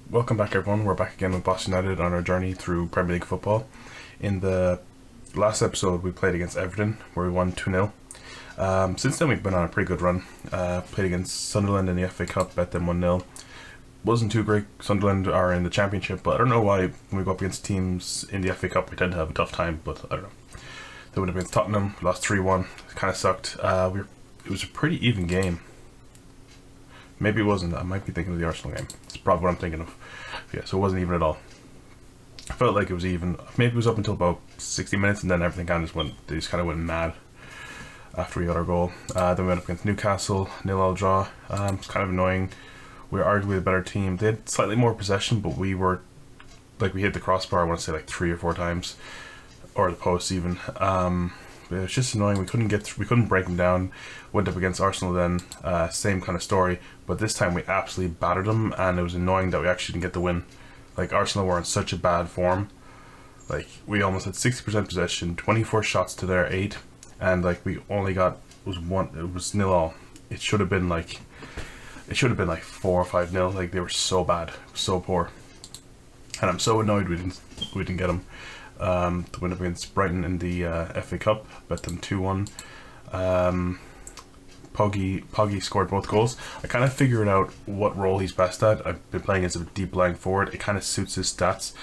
welcome back everyone. We're back again with Boston United on our journey through Premier League football. In the last episode we played against Everton where we won 2-0. Since then we've been on a pretty good run. Played against Sunderland in the FA Cup, bet them 1-0. Wasn't too great. Sunderland are in the Championship, but I don't know why when we go up against teams in the FA Cup we tend to have a tough time, but I don't know. They would have been Tottenham, lost 3-1, it kind of sucked. It was a pretty even game. Maybe it wasn't. I might be thinking of the Arsenal game. It's probably what I'm thinking of. Yeah, so it wasn't even at all. I felt like it was even. Maybe it was up until about 60 minutes, and then everything kind of just went. They just kind of went mad after we got our goal. Then we went up against Newcastle, 0-0 draw. It's kind of annoying. We were arguably the better team. They had slightly more possession, but we were we hit the crossbar. I want to say like 3 or 4 times, or the post even. It was just annoying. We couldn't break them down. Went up against Arsenal then, same kind of story, but this time we absolutely battered them, and it was annoying that we actually didn't get the win. Like, Arsenal were in such a bad form. Like, we almost had 60% possession, 24 shots to their 8, and like we only got it was 0-0. It should have been like 4 or 5-0. Like, they were so bad, so poor, and I'm so annoyed we didn't get them. The win up against Brighton in the FA Cup, bet them 2-1. Poggy scored both goals. I kind of figured out what role he's best at. I've been playing as a deep lying forward. It kind of suits his stats.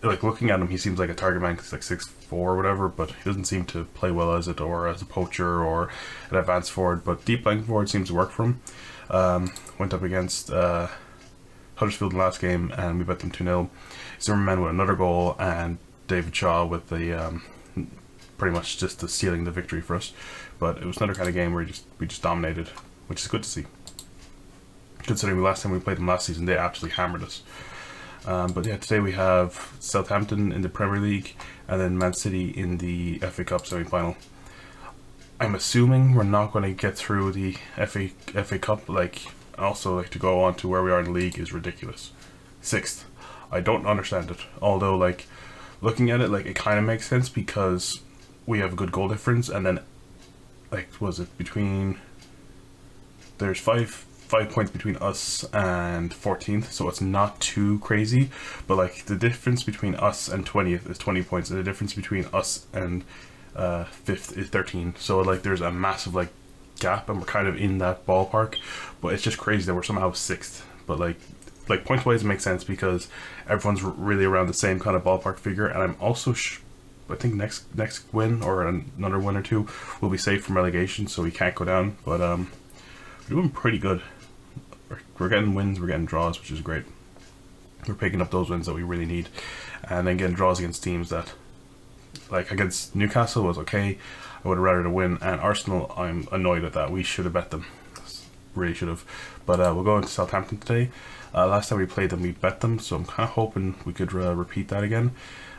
Like, looking at him, he seems like a target man because he's like 6'4" or whatever, but he doesn't seem to play well as it, or as a poacher, or an advanced forward. But deep lying forward seems to work for him. Went up against Huddersfield in the last game, and we bet them 2-0. Zimmerman with another goal, and David Shaw with the pretty much just the sealing the victory for us. But it was another kind of game where we just dominated, which is good to see. Considering the last time we played them last season, they absolutely hammered us. But yeah, today we have Southampton in the Premier League, and then Man City in the FA Cup semi-final. I'm assuming we're not going to get through the FA Cup. Also, to go on to where we are in the league is ridiculous. 6th. I don't understand it. Although, looking at it, it kind of makes sense because we have a good goal difference, and then there's five points between us and 14th, so it's not too crazy. But the difference between us and 20th is 20 points, and the difference between us and 5th is 13. So there's a massive gap, and we're kind of in that ballpark. But it's just crazy that we're somehow 6th. But points wise it makes sense because everyone's really around the same kind of ballpark figure, and I'm also I think next win or another win or two will be safe from relegation, so we can't go down. But we're doing pretty good. We're getting wins, we're getting draws, which is great. We're picking up those wins that we really need, and then getting draws against teams that, against Newcastle was okay. I would have rather to win, and Arsenal, I'm annoyed at that. We should have bet them, really should have. But we'll go into Southampton today. Last time we played them, we bet them, so I'm kind of hoping we could repeat that again.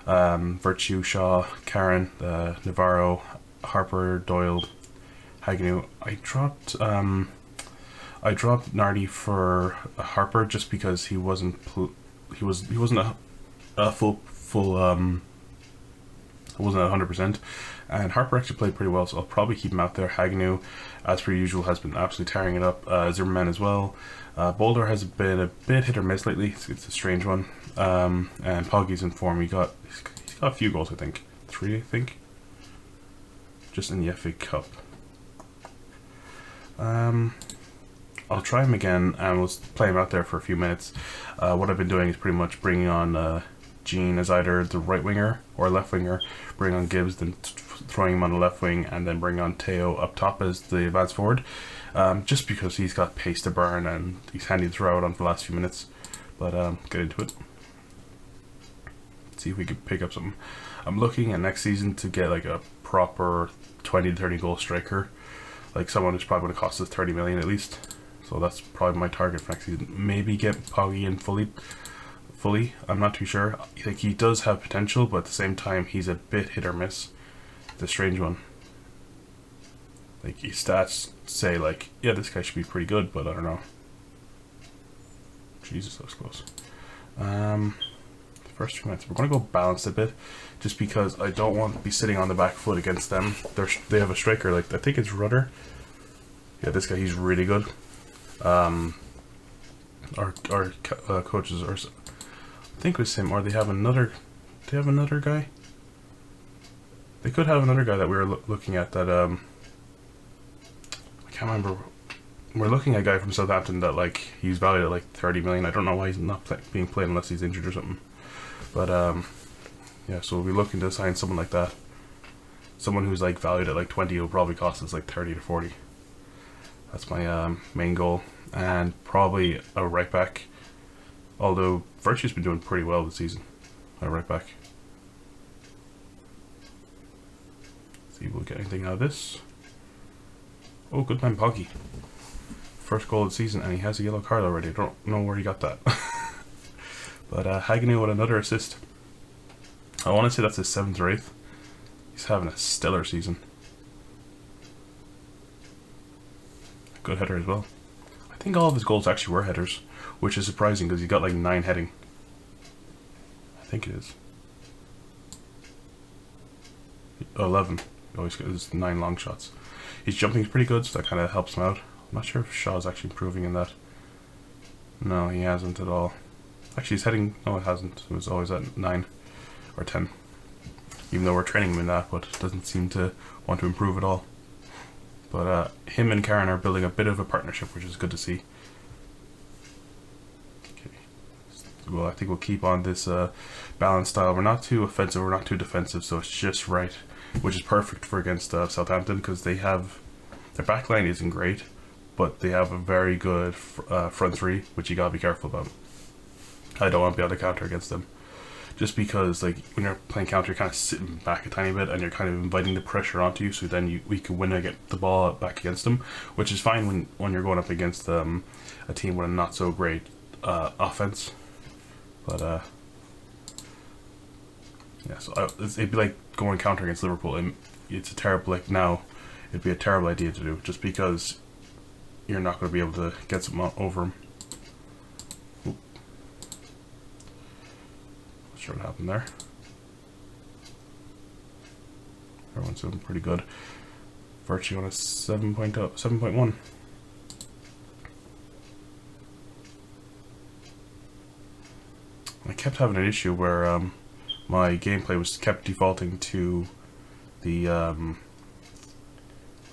Virtue, Shaw, Karen, Navarro, Harper, Doyle, Hagnew. I dropped Nardi for Harper just because he wasn't a full wasn't at 100%, and Harper actually played pretty well, so I'll probably keep him out there. Hagnew, as per usual, has been absolutely tearing it up. Zimmerman as well. Boulder has been a bit hit or miss lately. It's a strange one. And Poggy's in form. He's got a few goals, I think. 3, I think. Just in the FA Cup. I'll try him again, and we'll play him out there for a few minutes. What I've been doing is pretty much bringing on Jean as either the right winger or left winger, bring on Gibbs, then throwing him on the left wing, and then bring on Teo up top as the advanced forward, just because he's got pace to burn and he's handy to throw out on for the last few minutes. But get into it. See if we can pick up something. I'm looking at next season to get a proper 20 to 30 goal striker, someone who's probably going to cost us 30 million at least. So that's probably my target for next season. Maybe get Poggy in fully. I'm not too sure. He does have potential, but at the same time he's a bit hit or miss. It's a strange one. His stats say yeah, this guy should be pretty good, but I don't know. Jesus, that was close. First 2 minutes, we're going to go balanced a bit, just because I don't want to be sitting on the back foot against them. They have a striker, I think it's Rudder. Yeah, this guy, he's really good. our coaches are. I think it was him, or they have another. They have another guy. They could have another guy that we were looking at that. I can't remember. We're looking at a guy from Southampton that like he's valued at like 30 million. I don't know why he's not being played unless he's injured or something. But yeah, so we'll be looking to sign someone like that. Someone who's like valued at like 20 will probably cost us like 30 to 40. That's my main goal, and probably a right back. Although Virtue's been doing pretty well this season, a right back. See if we'll get anything out of this. Oh, good man, Poggy. First goal of the season, and he has a yellow card already. I don't know where he got that. But Hagenil with another assist. I want to say that's his 7th or 8th. He's having a stellar season. Good header as well. I think all of his goals actually were headers, which is surprising because he got like 9 heading. I think it is. 11. He always gets 9 long shots. His jumping's pretty good, so that kind of helps him out. I'm not sure if Shaw's actually improving in that. No, he hasn't at all. Actually, his heading, no, it hasn't. It was always at 9 or 10. Even though we're training him in that, but doesn't seem to want to improve at all. But him and Karen are building a bit of a partnership, which is good to see. Okay. Well, I think we'll keep on this balanced style. We're not too offensive, we're not too defensive, so it's just right, which is perfect for against Southampton, because they have their back line isn't great, but they have a very good front three, which you gotta be careful about. I don't want to be able to counter against them, just because like when you're playing counter, you're kind of sitting back a tiny bit and you're kind of inviting the pressure onto you, so then we can win and get the ball back against them, which is fine when you're going up against a team with a not so great offense. But yeah, so it'd be like going counter against Liverpool, and it's a terrible, like now it'd be a terrible idea to do, just because you're not going to be able to get something over them. Not sure what happened there. Everyone's doing pretty good. Virtue on a 7.1. I kept having an issue where my gameplay was kept defaulting to the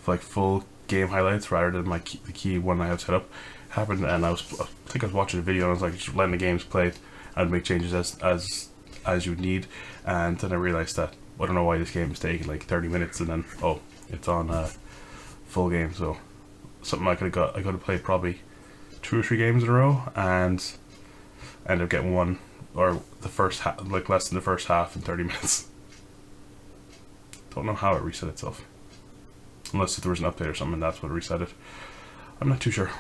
like full game highlights rather than the key one I have set up. Happened, and I think I was watching a video and I was like just letting the games play. I'd make changes as you would need, and then I realized that I don't know why this game is taking like 30 minutes, and then oh, it's on full game. So something I could have played probably 2 or 3 games in a row and end up getting one, or the first half, like less than the first half in 30 minutes. Don't know how it reset itself, unless if there was an update or something, that's what reset it. I'm not too sure.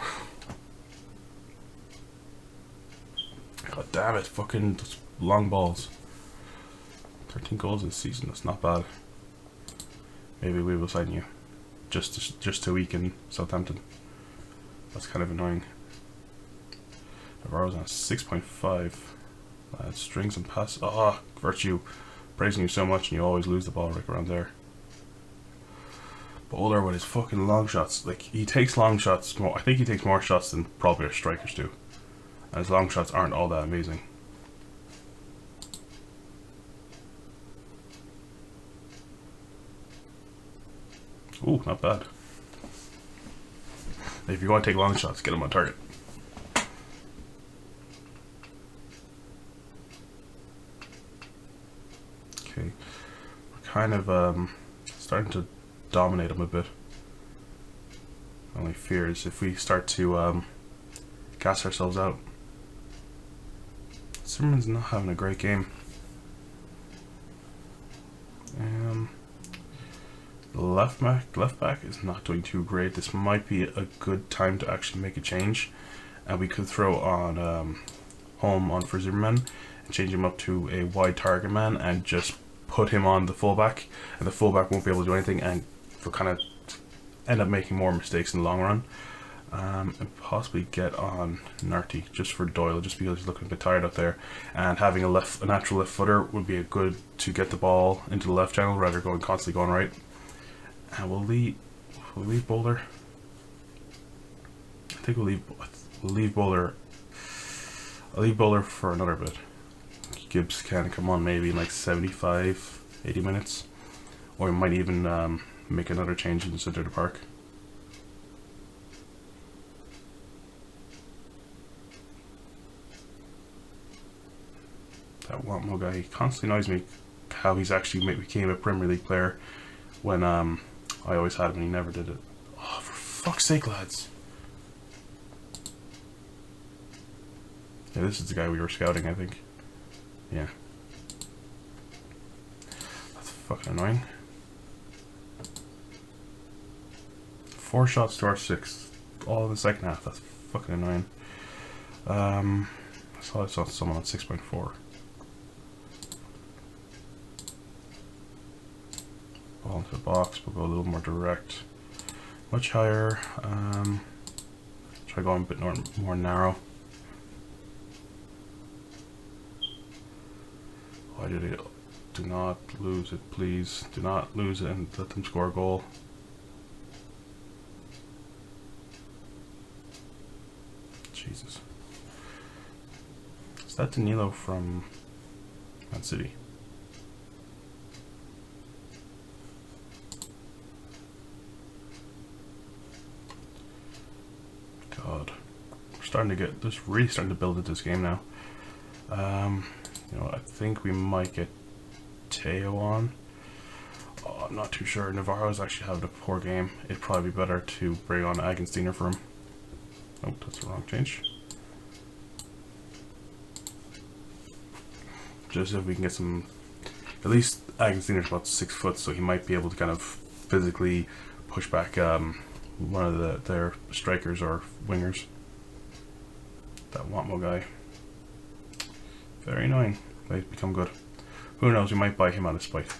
God damn it, fucking long balls. 13 goals this season, that's not bad. Maybe we will sign you just to weaken Southampton. That's kind of annoying. Navarro's on a 6.5. Strings and pass. Oh, Virtue, praising you so much, and you always lose the ball right around there. Bowler with his fucking long shots. Like, he takes long shots more. I think he takes more shots than probably our strikers do, and his long shots aren't all that amazing. Ooh, not bad. If you want to take long shots, get them on target. Okay, we're kind of starting to dominate them a bit. Only fear is if we start to gas ourselves out. Zimmerman's not having a great game. Left back is not doing too great. This might be a good time to actually make a change, and we could throw on Home on for Zimmerman and change him up to a wide target man and just put him on the fullback, and the fullback won't be able to do anything, and we'll kind of end up making more mistakes in the long run. And possibly get on Narty just for Doyle, just because he's looking a bit tired up there, and having a natural left footer would be a good to get the ball into the left channel rather than constantly going right. And we'll leave Bowler. I think we'll leave Bowler I'll leave Bowler for another bit. Gibbs can come on maybe in like 75, 80 minutes. Or we might even make another change in the center of the park. That Watmo guy, he constantly annoys me how he's actually became a Premier League player when I always had him and he never did it. Oh, for fuck's sake, lads. Yeah, this is the guy we were scouting, I think. Yeah. That's fucking annoying. 4 shots to our 6. All in the second half. That's fucking annoying. I saw someone on 6.4. Ball into the box. We'll go a little more direct. Much higher. Try going a bit more narrow. Why did it? Do not lose it, please. Do not lose it and let them score a goal. Jesus. Is that Danilo from Man City? God. We're starting to get this, really starting to build into this game now. You know, I think we might get Teo on. Oh, I'm not too sure. Navarro's actually having a poor game. It'd probably be better to bring on Agensteiner for him. Oh, that's the wrong change. Just if we can get some... At least Agensteiner's about 6 foot, so he might be able to kind of physically push back one of their strikers or wingers. That Watmo guy. Very annoying. They've become good. Who knows, we might buy him out of spite.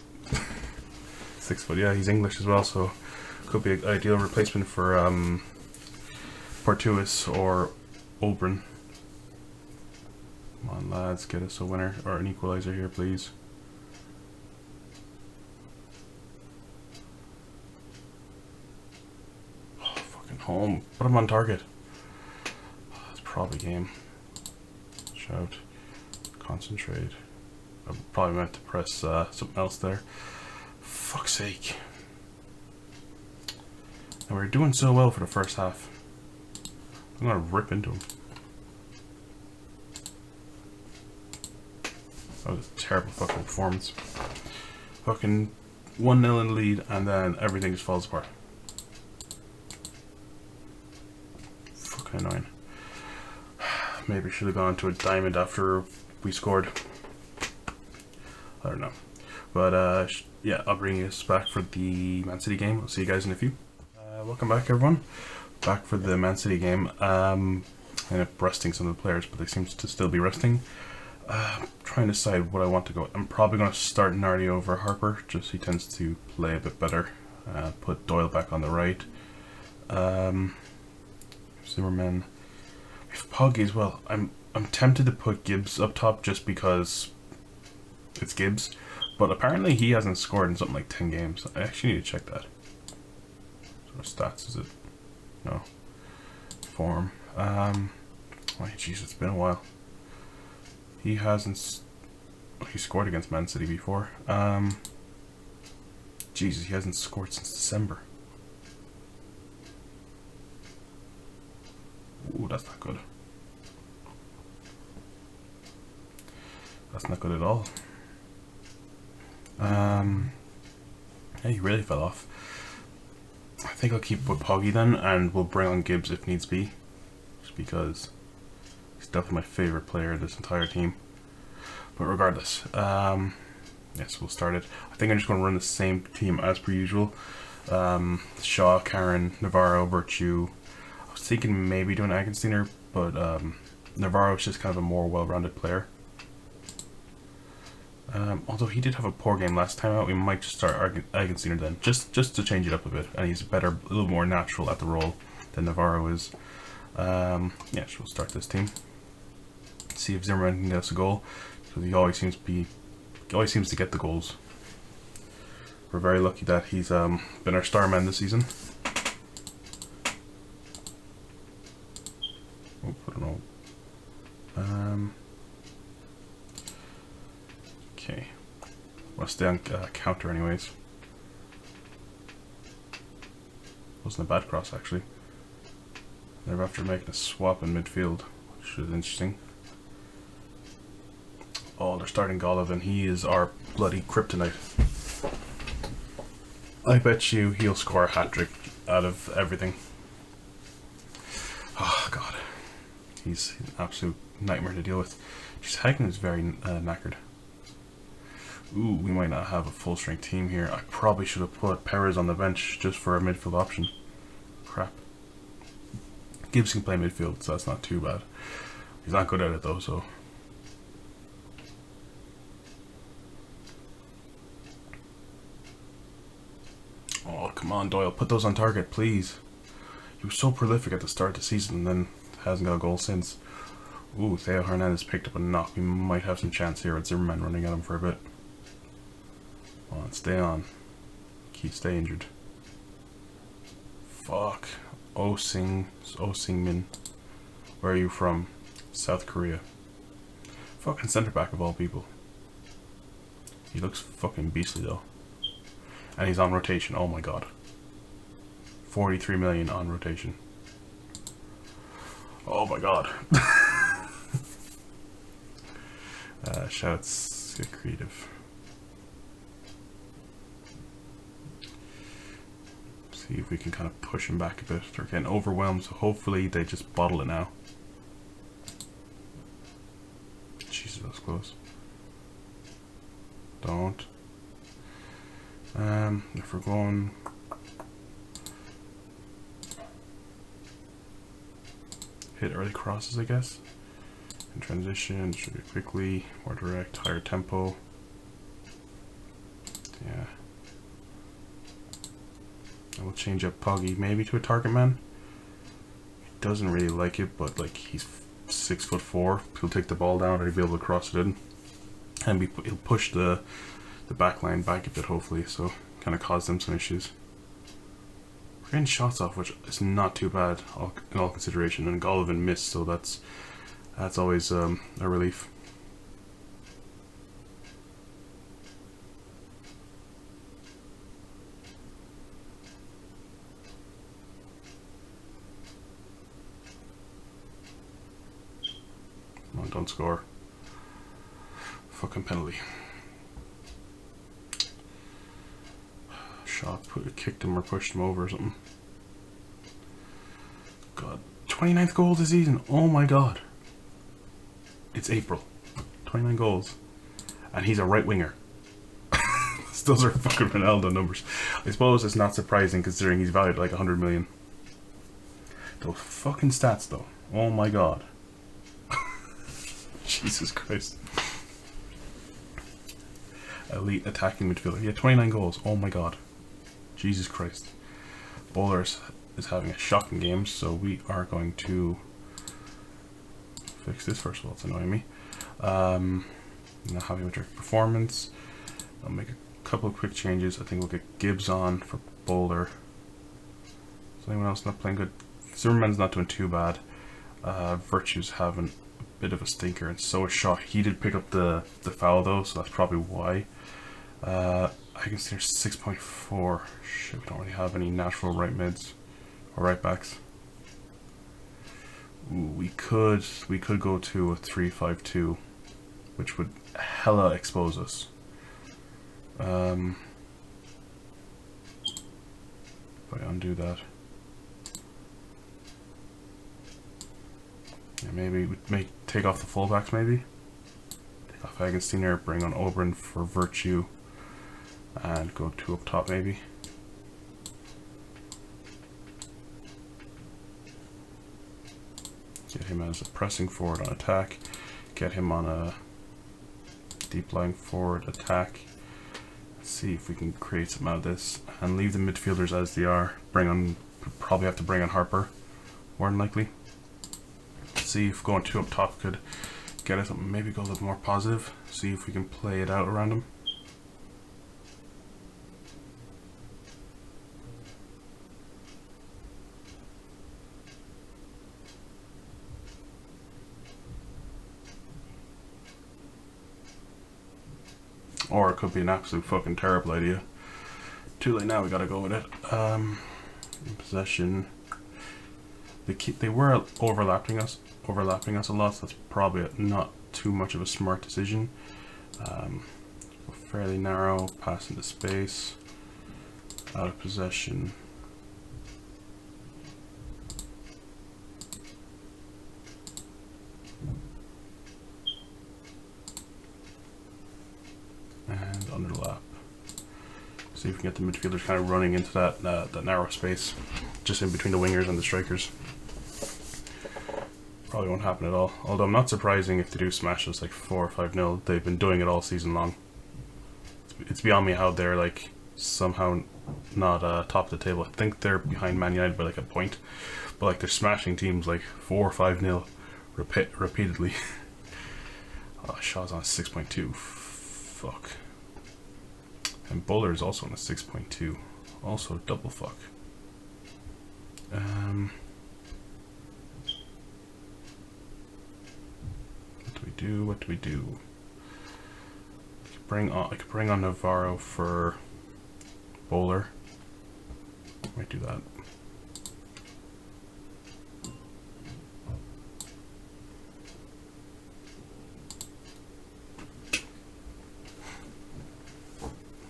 6 foot, yeah, he's English as well, so could be an ideal replacement for Portuis or Oberon. Come on, lads, get us a winner or an equalizer here, please. Oh, fucking home. Put him on target. Oh, that's probably game. Shout. Concentrate. I probably meant to press something else there. Fuck's sake. And we're doing so well for the first half. I'm gonna rip into him. That was a terrible fucking performance. Fucking 1-0 in the lead and then everything just falls apart. Fucking annoying. Maybe should have gone to a diamond after we scored. I don't know. But yeah, I'll bring us back for the Man City game. I'll see you guys in a few. Welcome back, everyone. Back for the Man City game. I ended up resting some of the players, but they seem to still be resting. Trying to decide what I want to go. I'm probably going to start Nardi over Harper, just he tends to play a bit better. Put Doyle back on the right. Zimmerman. We have Poggy as well. I'm tempted to put Gibbs up top just because it's Gibbs, but apparently he hasn't scored in something like 10 games. I actually need to check that. What stats is it? No. Form. Oh, jeez, it's been a while. He hasn't... He scored against Man City before. Jesus, he hasn't scored since December. Ooh, that's not good. That's not good at all. Yeah, he really fell off. I think I'll keep with Poggy then, and we'll bring on Gibbs if needs be. Just because he's definitely my favourite player in this entire team. But regardless, yes, we'll start it. I think I'm just going to run the same team as per usual. Shaw, Karen, Navarro, Virtue. I was thinking maybe doing Agensteiner, but Navarro is just kind of a more well-rounded player. Although he did have a poor game last time out, we might just start Agensteiner then, just to change it up a bit. And he's a little more natural at the role than Navarro is. Yeah, so we'll start this team. See if Zimmerman can get us a goal, because he always seems to get the goals. We're very lucky that he's been our star man this season. Oh, I don't know. Okay. I'll stay on counter anyways. Wasn't a bad cross actually. They're after making a swap in midfield, which is interesting. Oh, they're starting Golovin. He is our bloody kryptonite. I bet you he'll score a hat-trick out of everything. Oh, God. He's an absolute nightmare to deal with. Just Hagen is very knackered. Ooh, we might not have a full-strength team here. I probably should have put Perez on the bench just for a midfield option. Crap. Gibbs can play midfield, so that's not too bad. He's not good at it, though, so... Oh, come on, Doyle. Put those on target, please. He was so prolific at the start of the season and then hasn't got a goal since. Ooh, Theo Hernandez picked up a knock. We might have some chance here with Zimmerman running at him for a bit. Come on, stay on. Stay injured. Fuck. Oh Sing-min. Where are you from? South Korea. Fucking centre back of all people. He looks fucking beastly though. And he's on rotation. Oh my god. 43 million on rotation. Oh my god. Shouts, get creative. See if we can kind of push him back a bit. They're getting overwhelmed, so hopefully they just bottle it now. Jesus, that was close. Don't. If we're going... hit early crosses, I guess. In transition, should be quickly, more direct, higher tempo. Yeah. And we'll change up Poggy maybe to a target man. He doesn't really like it, but like he's 6'4". He'll take the ball down and he'll be able to cross it in. And he'll push the back line back a bit, hopefully, so kind of cause them some issues. We're getting shots off, which is not too bad in all consideration, and Golovin missed, so that's always a relief. Come on, don't score. Fucking penalty. Shot, kicked him or pushed him over or something. God, 29th goal this season. Oh my god. It's April. 29 goals. And he's a right winger. Those are fucking Ronaldo numbers. I suppose it's not surprising considering he's valued like 100 million. Those fucking stats though. Oh my god. Jesus Christ. Elite attacking midfielder. Yeah, 29 goals. Oh my god. Jesus Christ. Bowlers is having a shocking game, so we are going to fix this first of all. It's annoying me. Not happy with your performance. I'll make a couple of quick changes. I think we'll get Gibbs on for Bowler. Is anyone else not playing good? Zimmerman's not doing too bad. Virtue's having a bit of a stinker, and so is Shaw. He did pick up the foul though, so that's probably why. I can see there's 6.4. Shit, we don't really have any natural right mids or right backs. Ooh, we could go to a 3-5-2, which would hella expose us. If I undo that, yeah, maybe we may take off the fullbacks. Maybe take off Agensteiner, bring on Oberon for Virtue. And go 2 up top, maybe. Get him as a pressing forward on attack. Get him on a deep lying forward attack. Let's see if we can create something out of this. And leave the midfielders as they are. Probably have to bring on Harper, more than likely. See if going 2 up top could get us something. Maybe go a little more positive. See if we can play it out around him. Or it could be an absolute fucking terrible idea. Too late now, we gotta go with it. In possession. They were overlapping us a lot, so that's probably not too much of a smart decision. Fairly narrow, pass into space, out of possession. And under the lap. See if we can get the midfielders kind of running into that narrow space, just in between the wingers and the strikers. Probably won't happen at all. Although I'm not surprising if they do smash us like 4 or 5-0. They've been doing it all season long. It's beyond me how they're like somehow not top of the table. I think they're behind Man United by like a point, but like they're smashing teams like 4 or 5-0 repeatedly. Oh, Shaw's on 6.2. Fuck. And Bowler is also on a 6.2. Also double fuck. What do we do? I could bring on Navarro for Bowler. Might do that.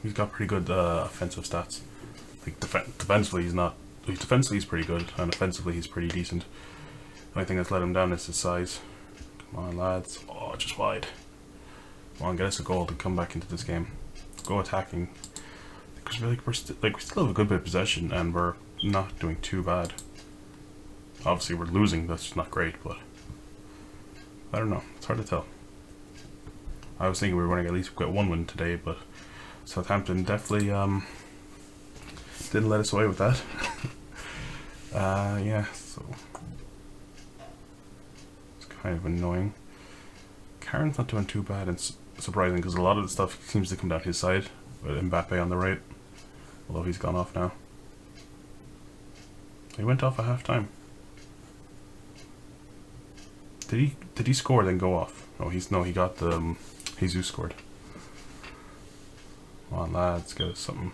He's got pretty good offensive stats. Like defensively he's pretty good, and offensively he's pretty decent. The only thing that's let him down is his size. Come on, lads. Oh, just wide. Come on, get us a goal to come back into this game. Go attacking. Because we still have a good bit of possession, and we're not doing too bad. Obviously, we're losing. That's not great, but I don't know. It's hard to tell. I was thinking we were going to at least get one win today, but Southampton definitely didn't let us away with that. Yeah, so it's kind of annoying. Karen's not doing too bad, and surprising because a lot of the stuff seems to come down his side, with Mbappe on the right, although he's gone off now. He went off at half time. Did he score then go off? No, he got the Jesus scored. Come on, lads, get us something.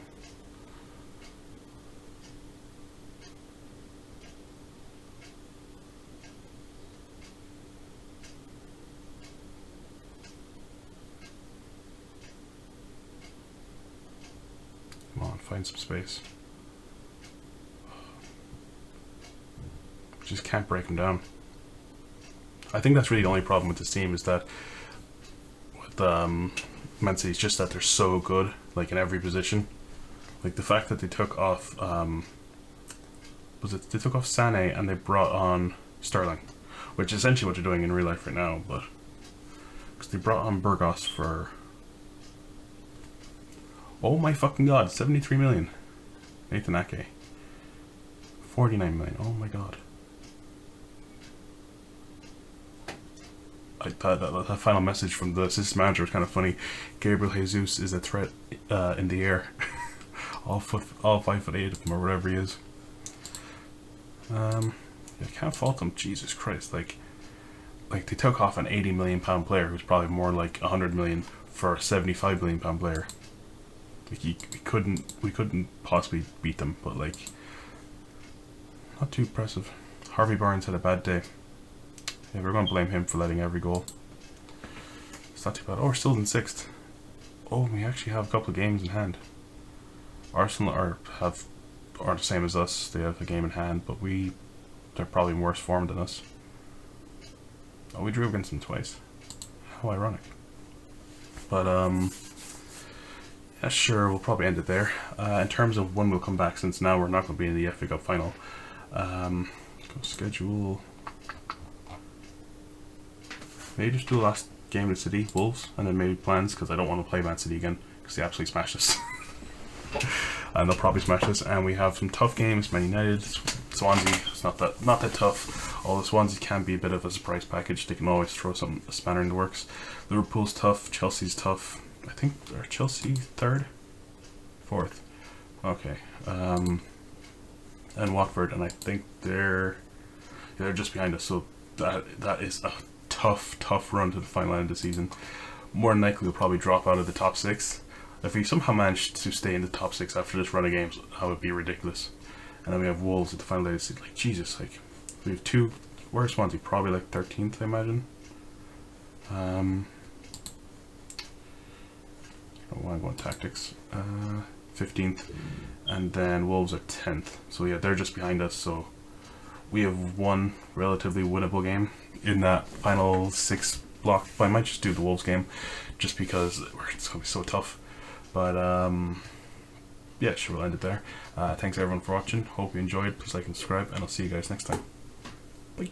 Come on, find some space. Just can't break them down. I think that's really the only problem with this team, is that with Man City, it's just that they're so good, like in every position. Like the fact that they took off they took off Sané and they brought on Sterling, which is essentially what they're doing in real life right now, but because they brought on Burgos for, oh my fucking god, 73 million. Nathan Ake, 49 million. Oh my god. I thought that final message from the assistant manager was kind of funny. Gabriel Jesus is a threat in the air. all 5'8" of him, or whatever he is. I can't fault them. Jesus Christ! Like they took off an £80 million player who's probably more like 100 million for a £75 million player. Like we couldn't possibly beat them, but like not too impressive. Harvey Barnes had a bad day. Yeah, we're going to blame him for letting every goal. It's not too bad. Oh, we're still in 6th. Oh, we actually have a couple of games in hand. Arsenal are the same as us. They have a game in hand, but they're probably in worse form than us. Oh, we drew against them twice. How ironic. But yeah, sure, we'll probably end it there. In terms of when we'll come back, since now we're not going to be in the FA Cup final. Go schedule. Maybe just do the last game with City, Wolves, and then maybe plans, because I don't want to play Man City again, because they absolutely smashed us. And they'll probably smash us. And we have some tough games: Man United, Swansea. It's not that tough. Although Swansea can be a bit of a surprise package. They can always throw a spanner in the works. Liverpool's tough. Chelsea's tough. I think are Chelsea 3rd, 4th. Okay. And Watford, and I think they're just behind us. So that is a tough run to the final end of the season. more than likely we'll probably drop out of the top 6. If we somehow manage to stay in the top 6 after this run of games, that would be ridiculous. And then we have Wolves at the final day. It's like, Jesus, like, we have 2. Where's Swansea? Probably like 13th, I imagine. Oh, I'm going tactics. 15th. And then Wolves are 10th. So yeah, they're just behind us. So we have one relatively winnable game in that final 6 block. But I might just do the Wolves game, just because it's going to be so tough. But yeah, sure, we'll end it there. Thanks everyone for watching. Hope you enjoyed. Please like and subscribe, and I'll see you guys next time. Bye.